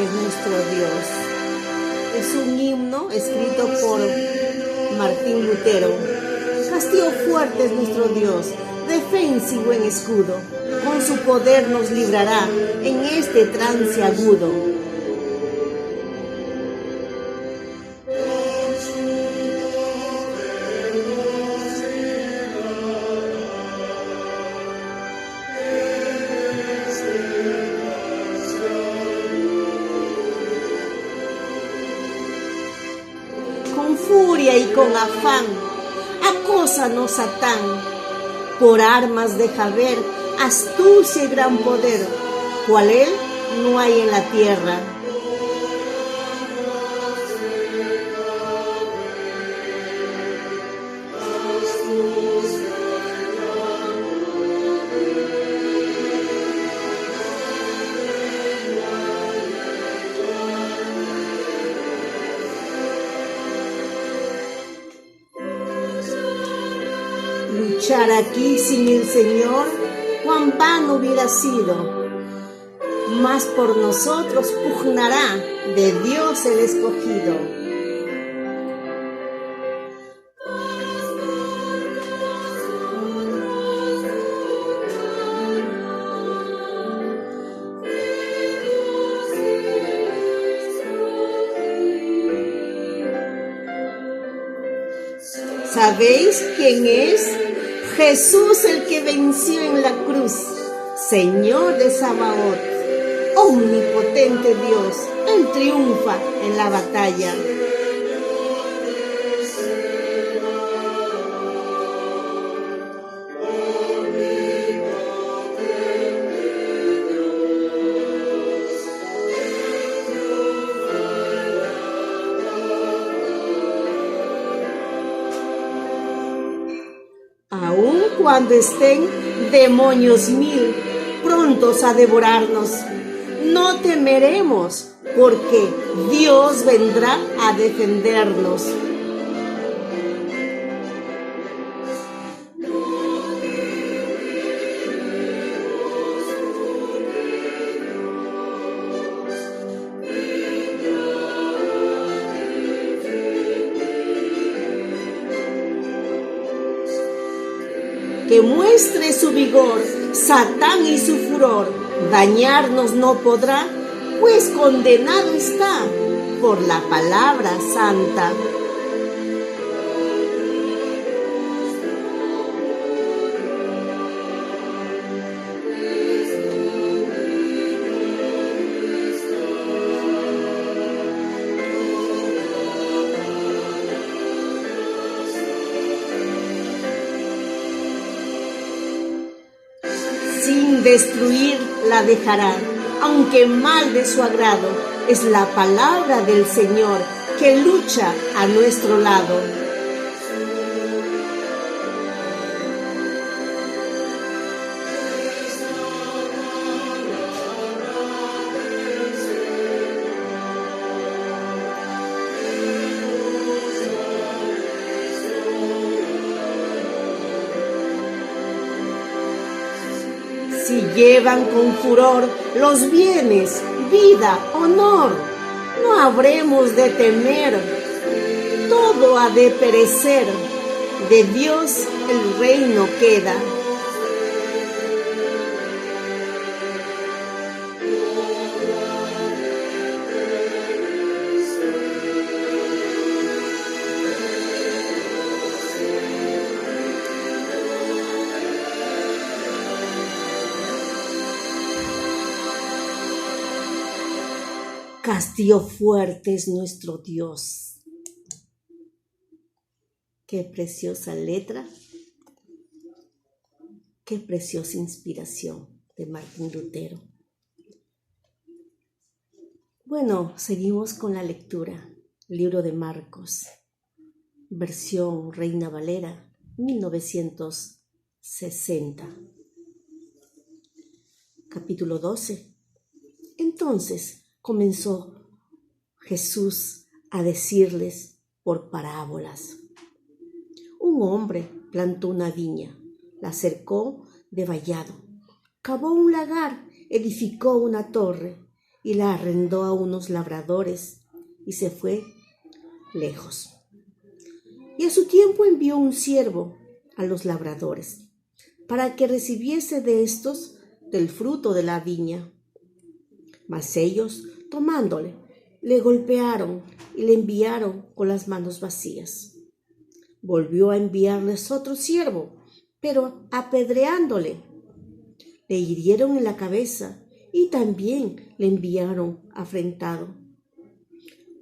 es nuestro Dios. Es un himno escrito por Martín Lutero. Castillo fuerte es nuestro Dios, defensa y buen escudo. Con su poder nos librará en este trance agudo. Con furia y con afán, acósanos Satán, por armas deja ver astucia y gran poder, cual él no hay en la tierra. Luchar aquí sin el Señor, cuán vano hubiera sido, mas por nosotros pugnará de Dios el escogido. ¿Sabéis quién es? Jesús, el que venció en la cruz, Señor de Sabaoth, omnipotente Dios, Él triunfa en la batalla. Aun cuando estén demonios mil prontos a devorarnos, no temeremos, porque Dios vendrá a defendernos. Que muestre su vigor, Satán y su furor, dañarnos no podrá, pues condenado está por la palabra santa. Sin destruir la dejará, aunque mal de su agrado, es la palabra del Señor que lucha a nuestro lado. Si llevan con furor los bienes, vida, honor, no habremos de temer, todo ha de perecer, de Dios el reino queda. Castillo fuerte es nuestro Dios. Qué preciosa letra, qué preciosa inspiración de Martín Lutero. Bueno, seguimos con la lectura. Libro de Marcos, versión Reina Valera, 1960. Capítulo 12. Entonces comenzó Jesús a decirles por parábolas. Un hombre plantó una viña, la cercó de vallado, cavó un lagar, edificó una torre y la arrendó a unos labradores y se fue lejos. Y a su tiempo envió un siervo a los labradores para que recibiese de estos del fruto de la viña. Mas ellos, tomándole, le golpearon y le enviaron con las manos vacías. Volvió a enviarles otro siervo, pero apedreándole, le hirieron en la cabeza y también le enviaron afrentado.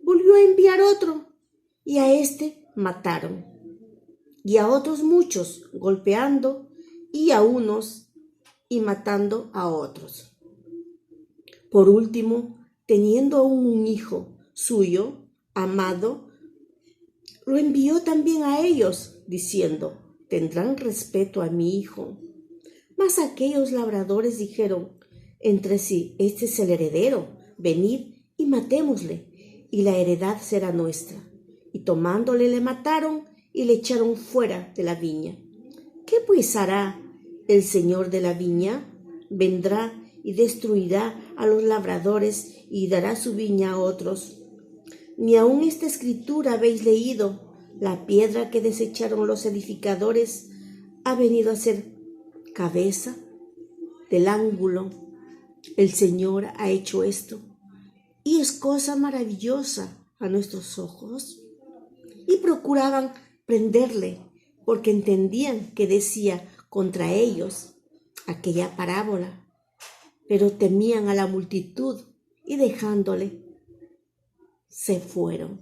Volvió a enviar otro y a éste mataron, y a otros muchos golpeando, y a unos y matando a otros. Por último, teniendo aún un hijo suyo, amado, lo envió también a ellos, diciendo: tendrán respeto a mi hijo. Mas aquellos labradores dijeron entre sí: este es el heredero, venid y matémosle, y la heredad será nuestra. Y tomándole le mataron y le echaron fuera de la viña. ¿Qué pues hará el señor de la viña? Vendrá y destruirá a los labradores y dará su viña a otros. Ni aun esta escritura habéis leído: la piedra que desecharon los edificadores ha venido a ser cabeza del ángulo. El Señor ha hecho esto, y es cosa maravillosa a nuestros ojos. Y procuraban prenderle, porque entendían que decía contra ellos aquella parábola, pero temían a la multitud y dejándole, se fueron.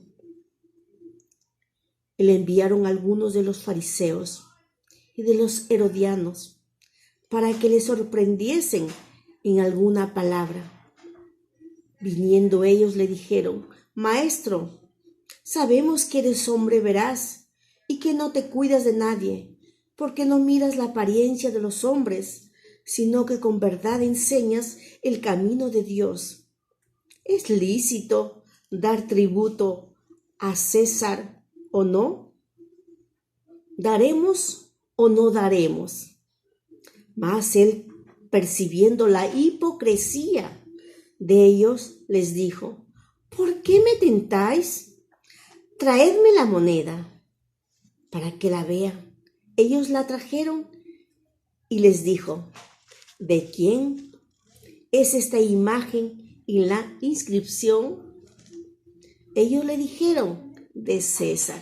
Y le enviaron algunos de los fariseos y de los herodianos para que le sorprendiesen en alguna palabra. Viniendo ellos le dijeron: Maestro, sabemos que eres hombre veraz y que no te cuidas de nadie, porque no miras la apariencia de los hombres, sino que con verdad enseñas el camino de Dios. ¿Es lícito dar tributo a César o no? ¿Daremos o no daremos? Mas él, percibiendo la hipocresía de ellos, les dijo: ¿por qué me tentáis? Traedme la moneda para que la vea. Ellos la trajeron y les dijo: ¿de quién es esta imagen y la inscripción? Ellos le dijeron: de César.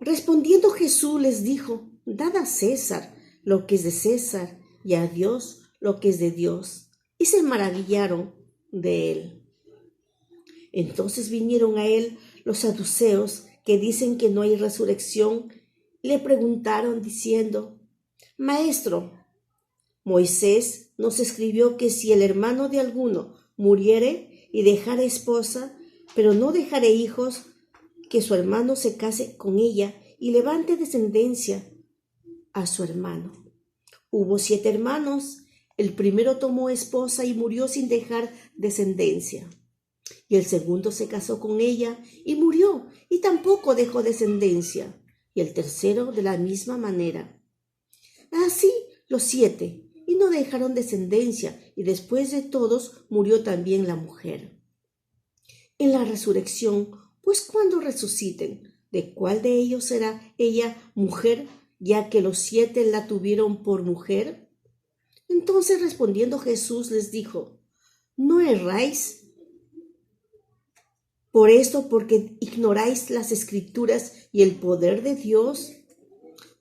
Respondiendo Jesús les dijo: dad a César lo que es de César y a Dios lo que es de Dios. Y se maravillaron de él. Entonces vinieron a él los saduceos, que dicen que no hay resurrección, y le preguntaron diciendo: Maestro, Moisés nos escribió que si el hermano de alguno muriere y dejare esposa, pero no dejare hijos, que su hermano se case con ella y levante descendencia a su hermano. Hubo 7 hermanos. El primero tomó esposa y murió sin dejar descendencia. Y el segundo se casó con ella y murió, y tampoco dejó descendencia. Y el tercero de la misma manera. Así los 7, y no dejaron descendencia, y después de todos murió también la mujer. En la resurrección, pues cuando resuciten, ¿de cuál de ellos será ella mujer, ya que los 7 la tuvieron por mujer? Entonces respondiendo Jesús les dijo: ¿no erráis por esto, porque ignoráis las Escrituras y el poder de Dios?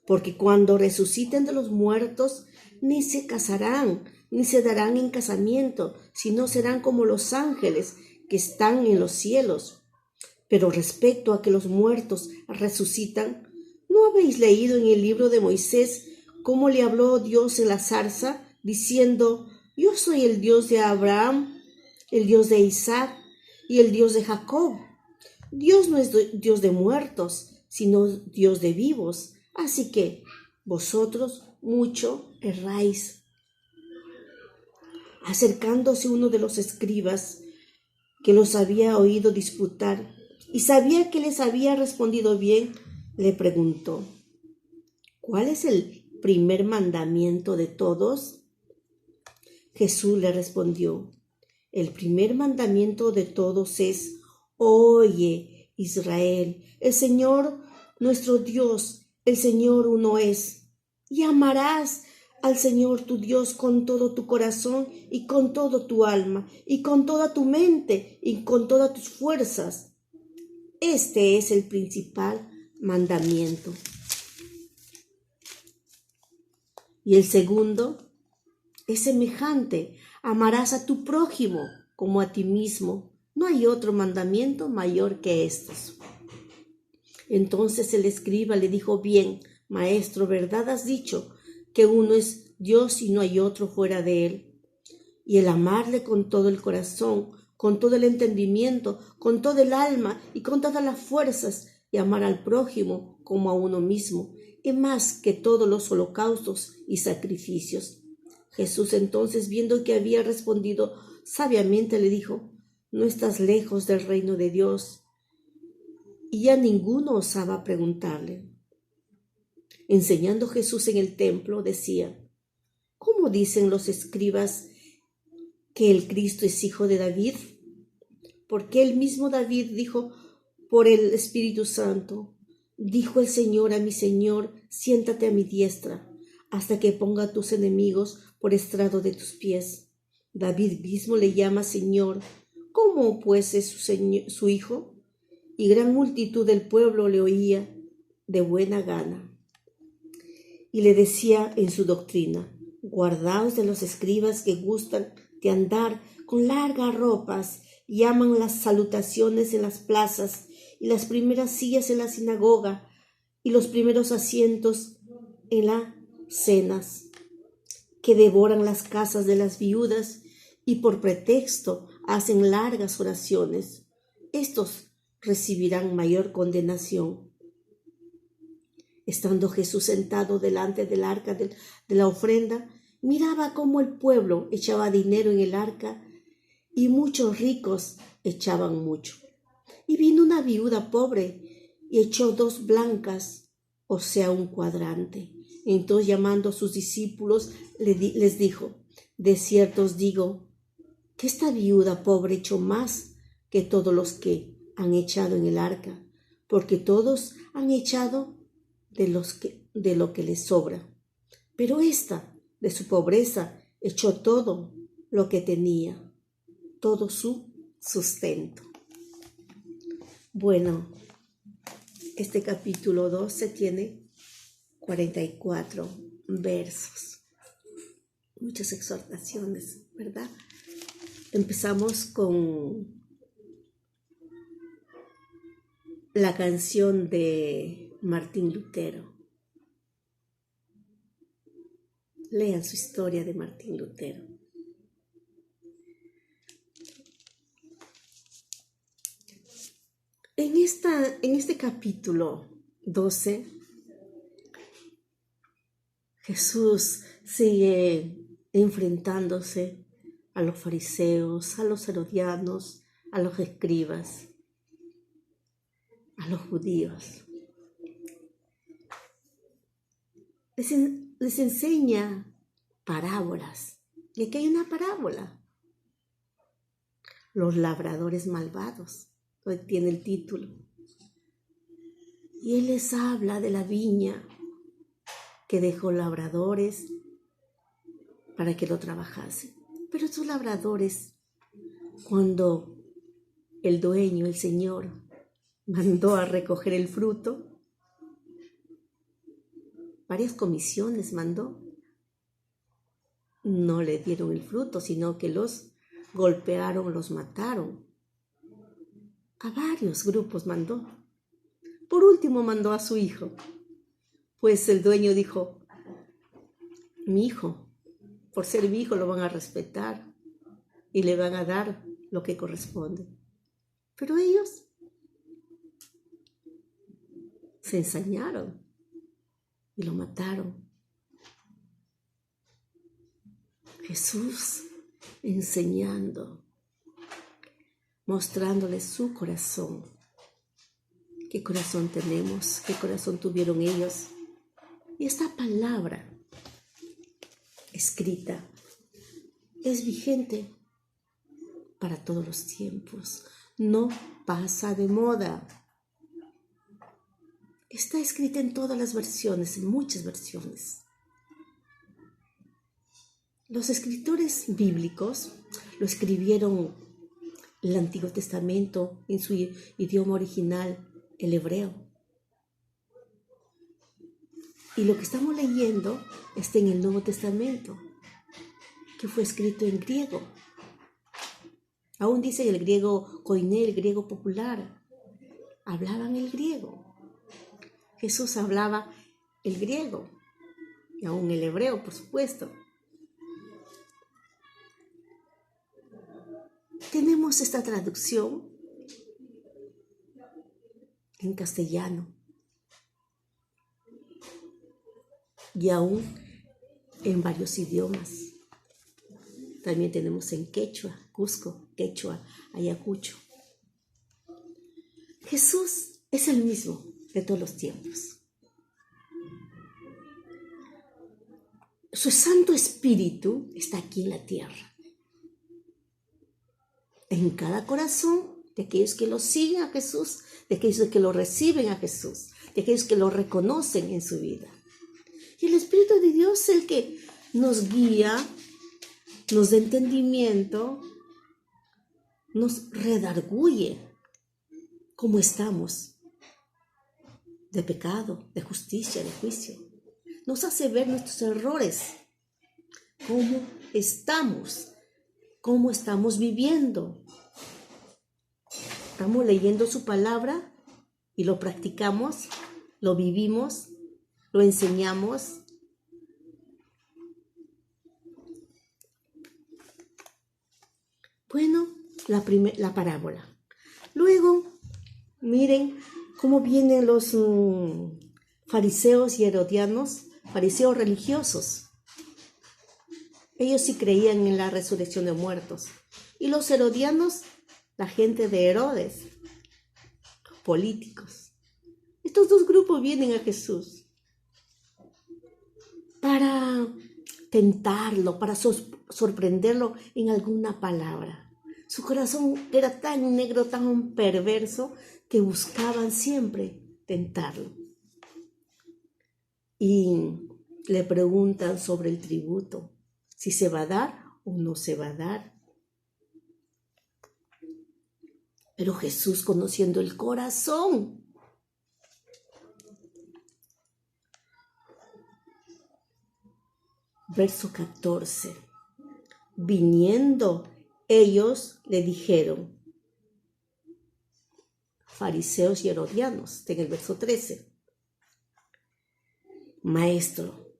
Porque cuando resuciten de los muertos, ni se casarán, ni se darán en casamiento, sino serán como los ángeles que están en los cielos. Pero respecto a que los muertos resucitan, ¿no habéis leído en el libro de Moisés cómo le habló Dios en la zarza, diciendo: yo soy el Dios de Abraham, el Dios de Isaac y el Dios de Jacob? Dios no es Dios de muertos, sino Dios de vivos. Así que vosotros mucho erráis. Acercándose uno de los escribas, que los había oído disputar y sabía que les había respondido bien, le preguntó: ¿cuál es el primer mandamiento de todos? Jesús le respondió: El primer mandamiento de todos es: oye, Israel, el Señor nuestro Dios, el Señor uno es. Y amarás al Señor tu Dios con todo tu corazón y con todo tu alma y con toda tu mente y con todas tus fuerzas. Este es el principal mandamiento. Y el segundo es semejante: amarás a tu prójimo como a ti mismo. No hay otro mandamiento mayor que estos. Entonces el escriba le dijo: bien, maestro, verdad has dicho, que uno es Dios y no hay otro fuera de él. Y el amarle con todo el corazón, con todo el entendimiento, con todo el alma y con todas las fuerzas, y amar al prójimo como a uno mismo, es más que todos los holocaustos y sacrificios. Jesús entonces, viendo que había respondido sabiamente, le dijo: no estás lejos del reino de Dios. Y ya ninguno osaba preguntarle. Enseñando Jesús en el templo, decía: ¿cómo dicen los escribas que el Cristo es hijo de David? Porque el mismo David dijo por el Espíritu Santo: dijo el Señor a mi Señor, siéntate a mi diestra, hasta que ponga a tus enemigos por estrado de tus pies. David mismo le llama Señor. ¿Cómo pues es su hijo? Y gran multitud del pueblo le oía de buena gana. Y le decía en su doctrina: guardaos de los escribas que gustan de andar con largas ropas y aman las salutaciones en las plazas y las primeras sillas en la sinagoga y los primeros asientos en las cenas, que devoran las casas de las viudas y por pretexto hacen largas oraciones. Estos recibirán mayor condenación. Estando Jesús sentado delante del arca de la ofrenda, miraba cómo el pueblo echaba dinero en el arca y muchos ricos echaban mucho. Y vino una viuda pobre y echó 2 blancas, o sea, un cuadrante. Entonces, llamando a sus discípulos, les dijo: de cierto os digo que esta viuda pobre echó más que todos los que han echado en el arca, porque todos han echado de lo que les sobra. Pero esta, de su pobreza, echó todo lo que tenía, todo su sustento. Bueno, este capítulo 12 tiene 44 versos. Muchas exhortaciones, ¿verdad? Empezamos con la canción de Martín Lutero. Lean su historia de Martín Lutero. En este capítulo 12, Jesús sigue enfrentándose a los fariseos, a los herodianos, a los escribas, a los judíos. Les enseña parábolas. Y aquí hay una parábola: los labradores malvados. Hoy tiene el título. Y él les habla de la viña que dejó labradores para que lo trabajasen. Pero estos labradores, cuando el dueño, el Señor, mandó a recoger el fruto, varias comisiones mandó, no le dieron el fruto, sino que los golpearon, los mataron. A varios grupos mandó. Por último mandó a su hijo, pues el dueño dijo: mi hijo, por ser mi hijo lo van a respetar y le van a dar lo que corresponde. Pero ellos se ensañaron y lo mataron. Jesús enseñando, mostrándoles su corazón. ¿Qué corazón tenemos? ¿Qué corazón tuvieron ellos? Y esta palabra escrita es vigente para todos los tiempos. No pasa de moda. Está escrita en todas las versiones, en muchas versiones. Los escritores bíblicos lo escribieron el Antiguo Testamento en su idioma original, el hebreo. Y lo que estamos leyendo está en el Nuevo Testamento, que fue escrito en griego. Aún dice el griego koiné, el griego popular. Hablaban el griego. Jesús hablaba el griego y aún el hebreo, por supuesto. Tenemos esta traducción en castellano y aún en varios idiomas. También tenemos en quechua, cusco, quechua, ayacucho. Jesús es el mismo de todos los tiempos. Su Santo Espíritu está aquí en la tierra. En cada corazón de aquellos que lo siguen a Jesús, de aquellos que lo reciben a Jesús, de aquellos que lo reconocen en su vida. Y el Espíritu de Dios es el que nos guía, nos da entendimiento, nos redarguye cómo estamos, de pecado, de justicia, de juicio. Nos hace ver nuestros errores, cómo estamos viviendo. Estamos leyendo su palabra y lo practicamos, lo vivimos, lo enseñamos. Bueno, la parábola. Luego, miren cómo vienen los fariseos y herodianos, fariseos religiosos. Ellos sí creían en la resurrección de muertos. Y los herodianos, la gente de Herodes, políticos. Estos dos grupos vienen a Jesús para tentarlo, para sorprenderlo en alguna palabra. Su corazón era tan negro, tan perverso, que buscaban siempre tentarlo. Y le preguntan sobre el tributo, si se va a dar o no se va a dar. Pero Jesús, conociendo el corazón, verso 14, viniendo ellos le dijeron, fariseos y herodianos, en el verso 13, Maestro,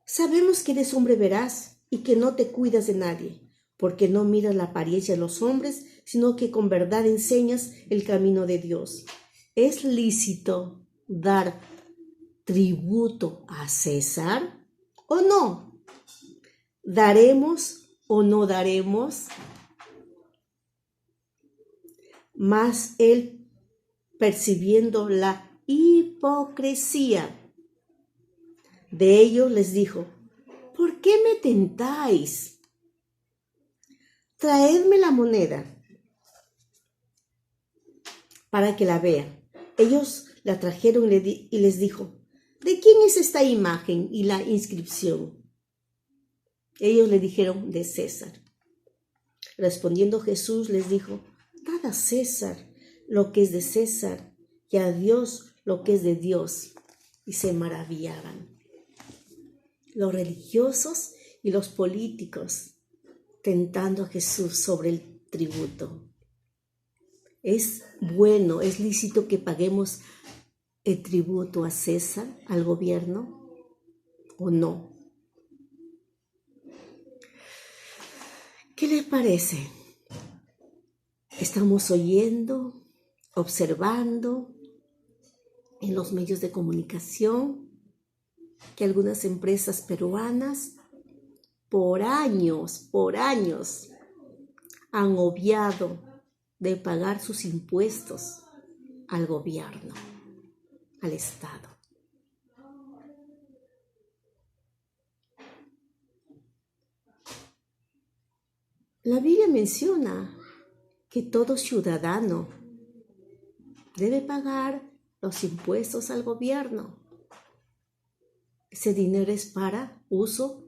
sabemos que eres hombre veraz y que no te cuidas de nadie, porque no miras la apariencia de los hombres, sino que con verdad enseñas el camino de Dios. ¿Es lícito dar tributo a César o no? ¿Daremos o no daremos? Mas él, percibiendo la hipocresía de ellos, les dijo, ¿por qué me tentáis? Traedme la moneda para que la vean. Ellos la trajeron y les dijo, ¿de quién es esta imagen y la inscripción? Ellos le dijeron, de César. Respondiendo Jesús les dijo, dad a César lo que es de César y a Dios lo que es de Dios. Y se maravillaban los religiosos y los políticos tentando a Jesús sobre el tributo. ¿Es bueno, es lícito que paguemos el tributo a César, al gobierno, o no? ¿Qué les parece? Estamos oyendo, observando en los medios de comunicación que algunas empresas peruanas por años han obviado de pagar sus impuestos al gobierno, al Estado. La Biblia menciona que todo ciudadano debe pagar los impuestos al gobierno. Ese dinero es para uso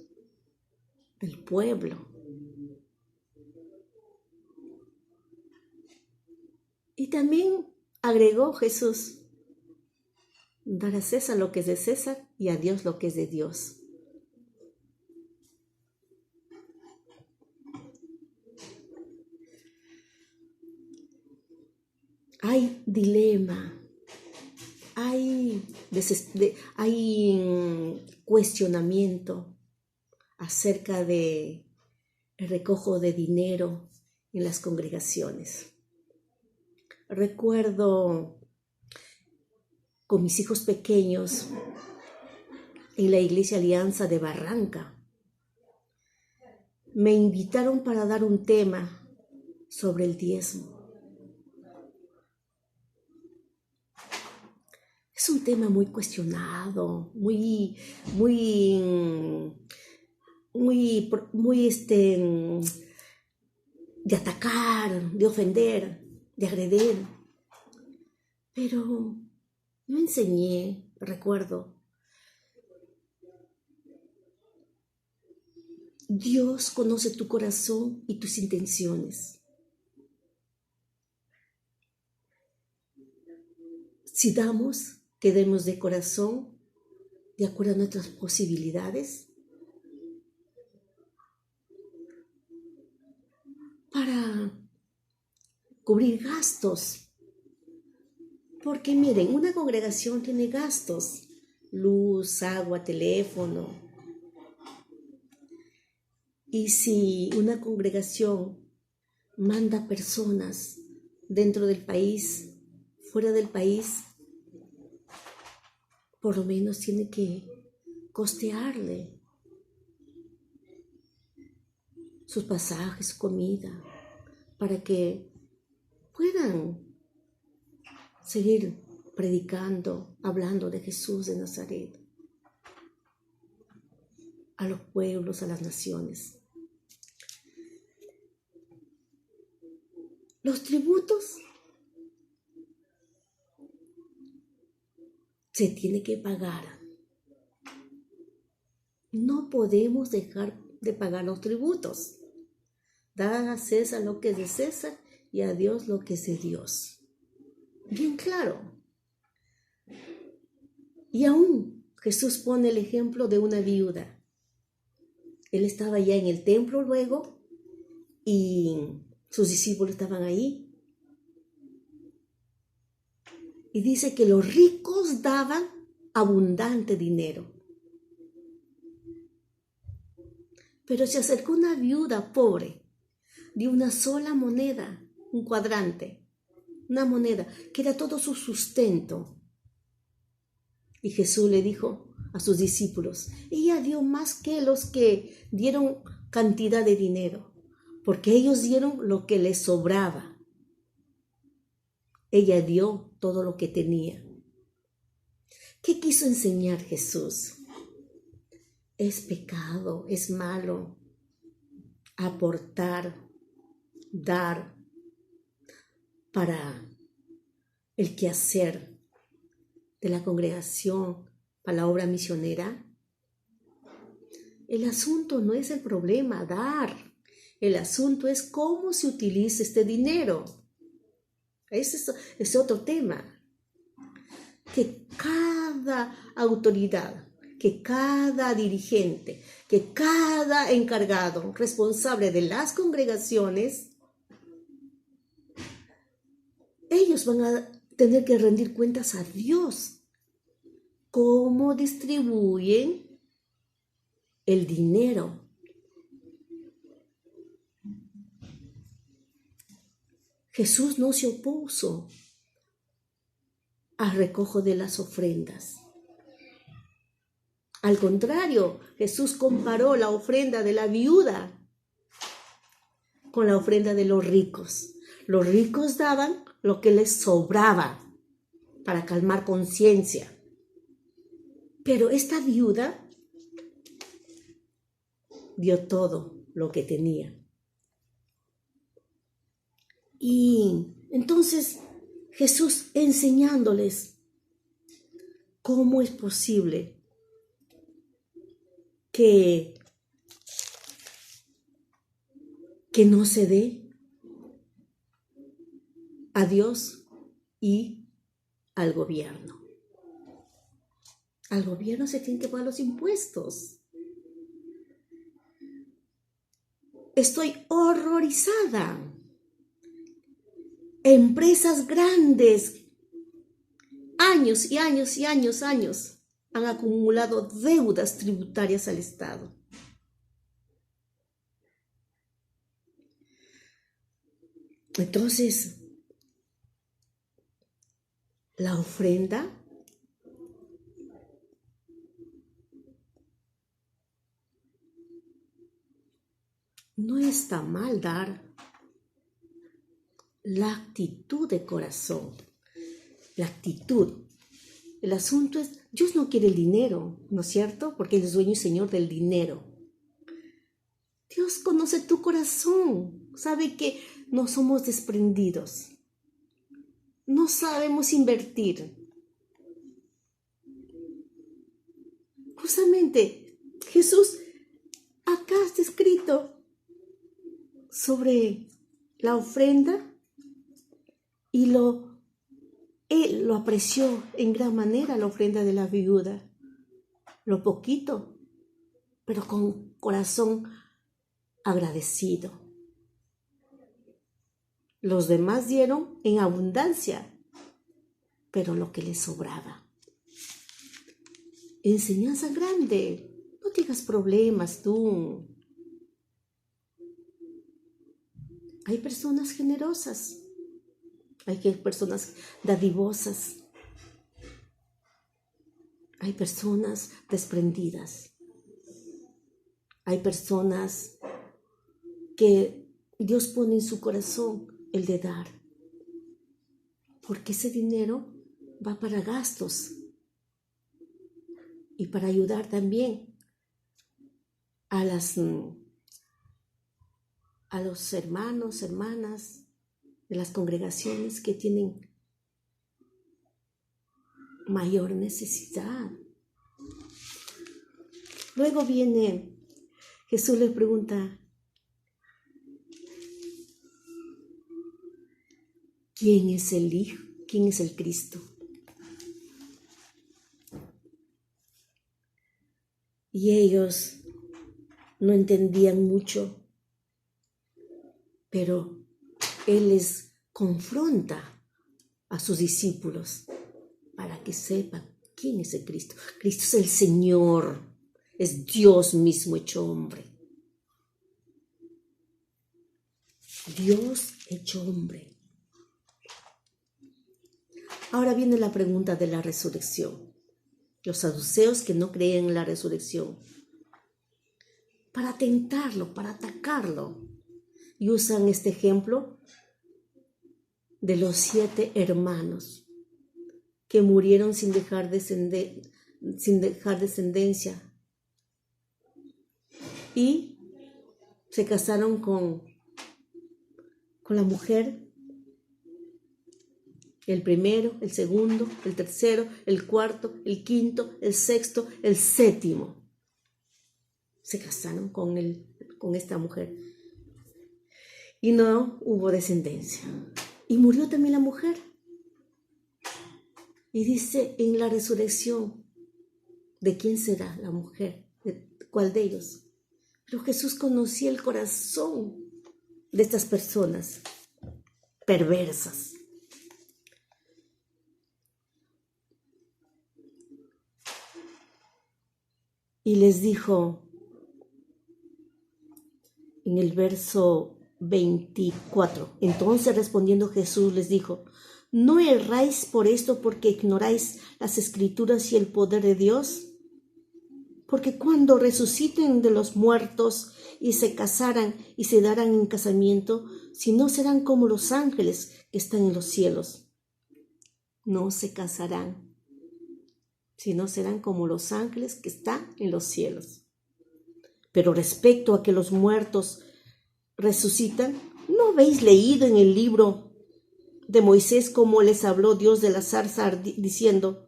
del pueblo. Y también agregó Jesús: dar a César lo que es de César y a Dios lo que es de Dios. Hay dilema, hay cuestionamiento acerca de el recojo de dinero en las congregaciones. Recuerdo con mis hijos pequeños en la Iglesia Alianza de Barranca. Me invitaron para dar un tema sobre el diezmo. Es un tema muy cuestionado, muy de atacar, de ofender, de agredir. Pero yo enseñé, recuerdo, Dios conoce tu corazón y tus intenciones. Si damos, que demos de corazón, de acuerdo a nuestras posibilidades, para cubrir gastos. Porque miren, una congregación tiene gastos: luz, agua, teléfono. Y si una congregación manda personas dentro del país, fuera del país, por lo menos tiene que costearle sus pasajes, su comida, para que puedan seguir predicando, hablando de Jesús de Nazaret a los pueblos, a las naciones. Los tributos se tiene que pagar. No podemos dejar de pagar los tributos. Dar a César lo que es de César y a Dios lo que es de Dios. Bien claro. Y aún Jesús pone el ejemplo de una viuda. Él estaba ya en el templo luego y sus discípulos estaban ahí. Y dice que los ricos daban abundante dinero. Pero se acercó una viuda pobre de una sola moneda, un cuadrante, una moneda que era todo su sustento. Y Jesús le dijo a sus discípulos: ella dio más que los que dieron cantidad de dinero, porque ellos dieron lo que les sobraba. Ella dio todo lo que tenía. ¿Qué quiso enseñar Jesús? Es pecado, es malo aportar, dar para el quehacer de la congregación, para la obra misionera. El asunto no es el problema, dar. El asunto es cómo se utiliza este dinero. Ese es otro tema. Que cada autoridad, que cada dirigente, que cada encargado responsable de las congregaciones, ellos van a tener que rendir cuentas a Dios. ¿Cómo distribuyen el dinero? Jesús no se opuso al recojo de las ofrendas. Al contrario, Jesús comparó la ofrenda de la viuda con la ofrenda de los ricos. Los ricos daban lo que les sobraba para calmar conciencia. Pero esta viuda dio todo lo que tenía. Y entonces Jesús enseñándoles cómo es posible que no se dé a Dios y al gobierno. Al gobierno se tienen que pagar los impuestos. Estoy horrorizada. Empresas grandes, años y años y años, han acumulado deudas tributarias al Estado. Entonces, la ofrenda no está mal dar. La actitud de corazón, la actitud. El asunto es, Dios no quiere el dinero, ¿no es cierto? Porque Él es dueño y señor del dinero. Dios conoce tu corazón, sabe que no somos desprendidos, no sabemos invertir. Justamente, Jesús, acá está escrito sobre la ofrenda y Él lo apreció en gran manera, la ofrenda de la viuda. Lo poquito, pero con corazón agradecido. Los demás dieron en abundancia, pero lo que les sobraba. Enseñanza grande. No tengas problemas tú. Hay personas generosas. Hay personas dadivosas. Hay personas desprendidas. Hay personas que Dios pone en su corazón el de dar. Porque ese dinero va para gastos y para ayudar también a los hermanos, hermanas de las congregaciones que tienen mayor necesidad. Luego viene, Jesús le pregunta, ¿quién es el Hijo? ¿Quién es el Cristo? Y ellos no entendían mucho, pero Él les confronta a sus discípulos para que sepan quién es el Cristo. Cristo es el Señor, es Dios mismo hecho hombre. Dios hecho hombre. Ahora viene la pregunta de la resurrección. Los saduceos que no creían en la resurrección, para tentarlo, para atacarlo, y usan este ejemplo de los 7 hermanos que murieron sin dejar descendencia y se casaron con la mujer, el primero, el segundo, el tercero, el cuarto, el quinto, el sexto, el séptimo. Se casaron con esta mujer y no hubo descendencia. Y murió también la mujer. Y dice en la resurrección, ¿de quién será la mujer? ¿De cuál de ellos? Pero Jesús conocía el corazón de estas personas perversas. Y les dijo en el verso 24, entonces respondiendo Jesús les dijo, ¿no erráis por esto porque ignoráis las Escrituras y el poder de Dios? Porque cuando resuciten de los muertos y se casaran y se darán en casamiento, si no serán como los ángeles que están en los cielos. No se casarán, sino serán como los ángeles que están en los cielos. Pero respecto a que los muertos resucitan, ¿No habéis leído en el libro de Moisés cómo les habló Dios de la zarza diciendo: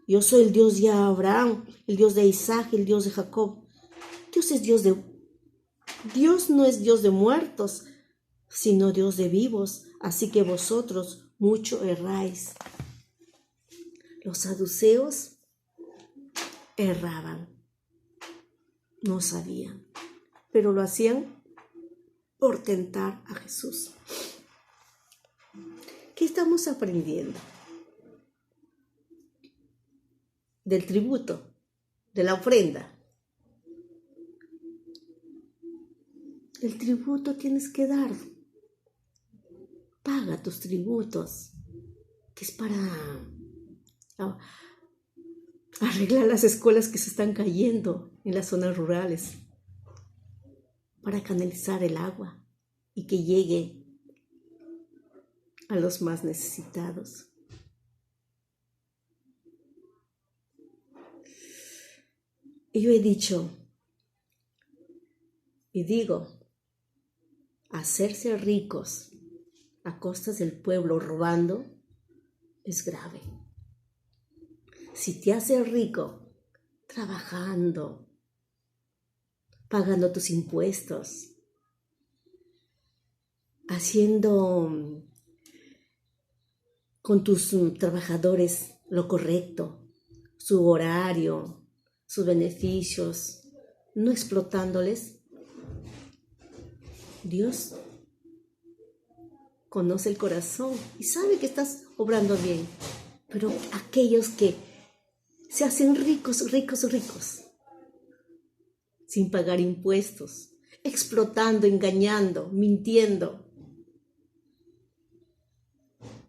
yo soy el Dios de Abraham, el Dios de Isaac, el Dios de Jacob? Dios no es Dios de muertos, sino Dios de vivos, así que vosotros mucho erráis. Los saduceos erraban, no sabían, pero lo hacían por tentar a Jesús. ¿Qué estamos aprendiendo? Del tributo, de la ofrenda. El tributo tienes que dar. Paga tus tributos, que es para arreglar las escuelas que se están cayendo en las zonas rurales, para canalizar el agua y que llegue a los más necesitados. Y yo he dicho y digo, hacerse ricos a costas del pueblo robando es grave. Si te haces rico trabajando, pagando tus impuestos, haciendo con tus trabajadores lo correcto, su horario, sus beneficios, no explotándoles, Dios conoce el corazón y sabe que estás obrando bien. Pero aquellos que se hacen ricos, sin pagar impuestos, explotando, engañando, mintiendo,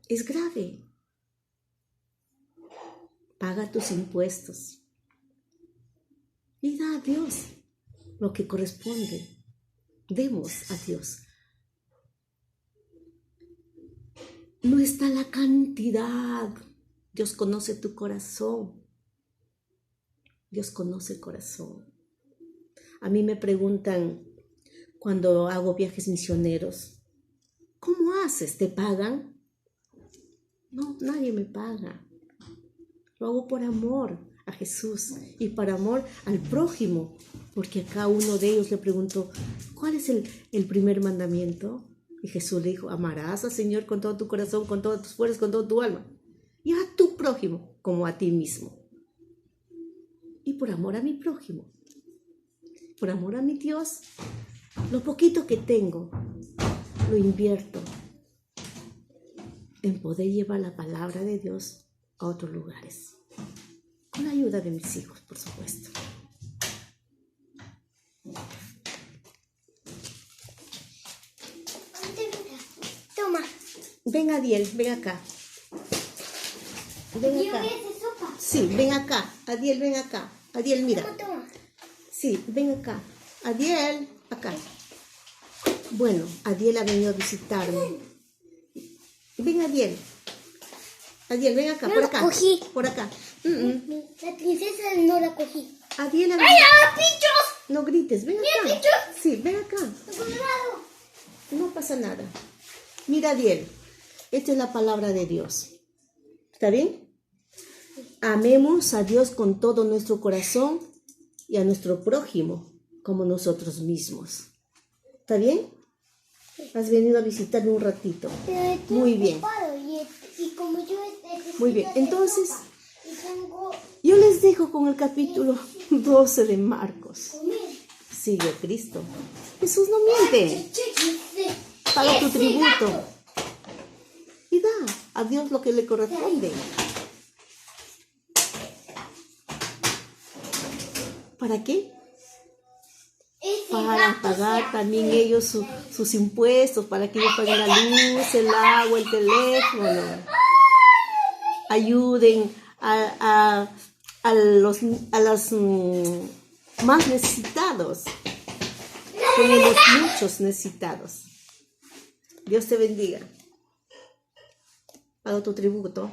es grave. Paga tus impuestos y da a Dios lo que corresponde. Demos a Dios. No está la cantidad. Dios conoce tu corazón. Dios conoce el corazón. A mí me preguntan cuando hago viajes misioneros, ¿cómo haces? ¿Te pagan? No, nadie me paga. Lo hago por amor a Jesús y por amor al prójimo, porque a cada uno de ellos le preguntó, ¿cuál es el primer mandamiento? Y Jesús le dijo, amarás al Señor con todo tu corazón, con todas tus fuerzas, con toda tu alma, y a tu prójimo como a ti mismo. Y por amor a mi prójimo, por amor a mi Dios, lo poquito que tengo, lo invierto en poder llevar la palabra de Dios a otros lugares. Con la ayuda de mis hijos, por supuesto. Toma. Ven, Adiel, ven acá. Ven acá. Sí, ven acá. Adiel, ven acá. Adiel, mira. Toma. Sí, ven acá. Adiel, acá. Bueno, Adiel ha venido a visitarme. Ven, Adiel. Adiel, ven acá, No por lo acá. cogí. Por acá. La princesa no la cogí. Adiel, ¡Ay, ya, pichos! no grites, ven acá. Mira, pichos. Sí, ven acá. Colorado. No pasa nada. Mira, Adiel, esta es la palabra de Dios. ¿Está bien? Amemos a Dios con todo nuestro corazón y a nuestro prójimo como nosotros mismos. ¿Está bien? Has venido a visitarme un ratito. Muy bien. Y como yo Muy bien. Entonces, yo les dejo con el capítulo 12 de Marcos. Sigue Cristo. Jesús no miente. Paga tu tributo y da a Dios lo que le corresponde. ¿Para qué? Para pagar también ellos sus impuestos, para que ellos paguen la luz, el agua, el teléfono. Ayuden a los más necesitados. Tenemos muchos necesitados. Dios te bendiga. Paga tu tributo.